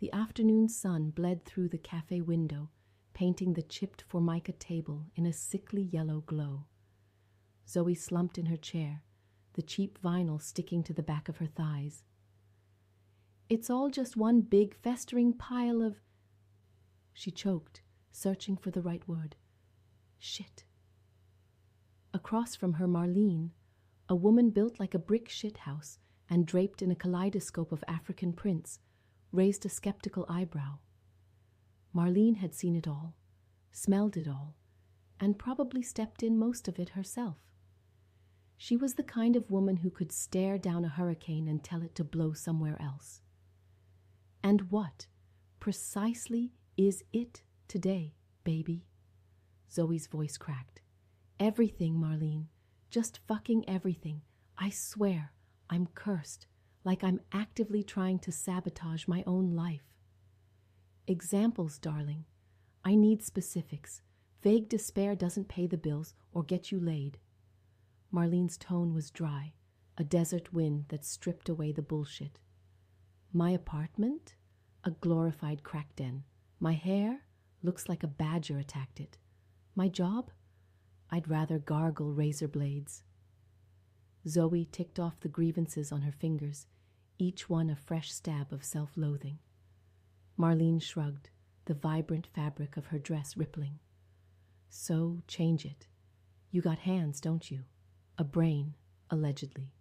The afternoon sun bled through the cafe window, painting the chipped formica table in a sickly yellow glow. Zoe slumped in her chair, the cheap vinyl sticking to the back of her thighs. "It's all just one big festering pile of—" She choked, searching for the right word. "Shit." Across from her, Marlene, a woman built like a brick shithouse and draped in a kaleidoscope of African prints, raised a skeptical eyebrow. Marlene had seen it all, smelled it all, and probably stepped in most of it herself. She was the kind of woman who could stare down a hurricane and tell it to blow somewhere else. And what, precisely, is it today, baby? Zoe's voice cracked. "Everything, Marlene. Just fucking everything. I swear, I'm cursed, like I'm actively trying to sabotage my own life." "Examples, darling. I need specifics. Vague despair doesn't pay the bills or get you laid." Marlene's tone was dry, a desert wind that stripped away the bullshit. "My apartment? A glorified crack den. My hair? Looks like a badger attacked it. My job? I'd rather gargle razor blades." Zoe ticked off the grievances on her fingers, each one a fresh stab of self-loathing. Marlene shrugged, the vibrant fabric of her dress rippling. "So change it. You got hands, don't you? A brain, allegedly.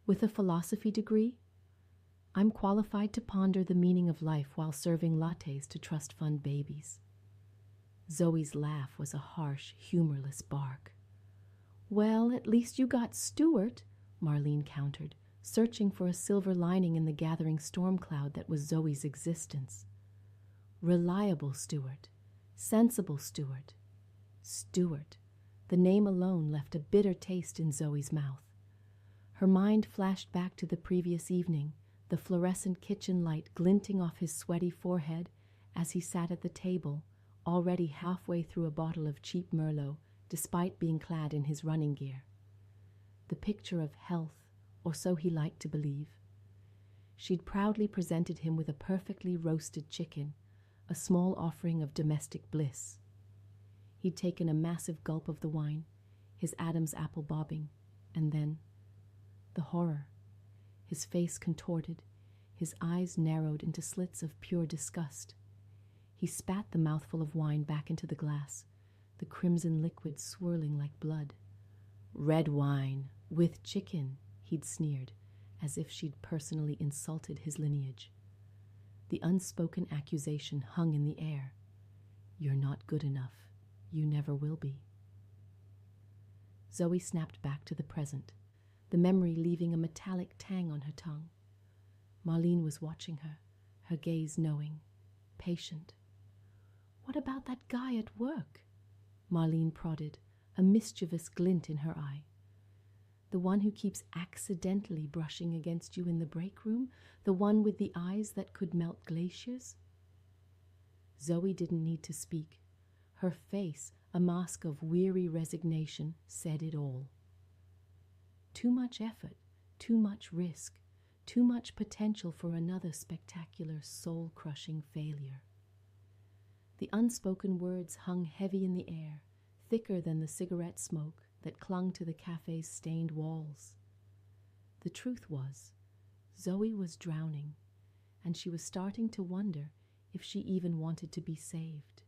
With a philosophy degree? I'm qualified to ponder the meaning of life while serving lattes to trust fund babies." Zoe's laugh was a harsh, humorless bark. "Well, at least you got Stuart," Marlene countered, searching for a silver lining in the gathering storm cloud that was Zoe's existence. Reliable Stuart. Sensible Stuart. Stuart. The name alone left a bitter taste in Zoe's mouth. Her mind flashed back to the previous evening, the fluorescent kitchen light glinting off his sweaty forehead as he sat at the table, already halfway through a bottle of cheap Merlot, despite being clad in his running gear. The picture of health, or so he liked to believe. She'd proudly presented him with a perfectly roasted chicken, a small offering of domestic bliss. He'd taken a massive gulp of the wine, his Adam's apple bobbing, and then the horror. His face contorted, his eyes narrowed into slits of pure disgust. He spat the mouthful of wine back into the glass, the crimson liquid swirling like blood. "Red wine, with chicken," he'd sneered, as if she'd personally insulted his lineage. The unspoken accusation hung in the air. "You're not good enough. You never will be." Zoe snapped back to the present, the memory leaving a metallic tang on her tongue. Marlene was watching her, her gaze knowing, patient. "What about that guy at work?" Marlene prodded, a mischievous glint in her eye. "The one who keeps accidentally brushing against you in the break room? The one with the eyes that could melt glaciers?" Zoe didn't need to speak. Her face, a mask of weary resignation, said it all. Too much effort, too much risk, too much potential for another spectacular, soul-crushing failure. The unspoken words hung heavy in the air, thicker than the cigarette smoke that clung to the cafe's stained walls. The truth was, Zoe was drowning, and she was starting to wonder if she even wanted to be saved.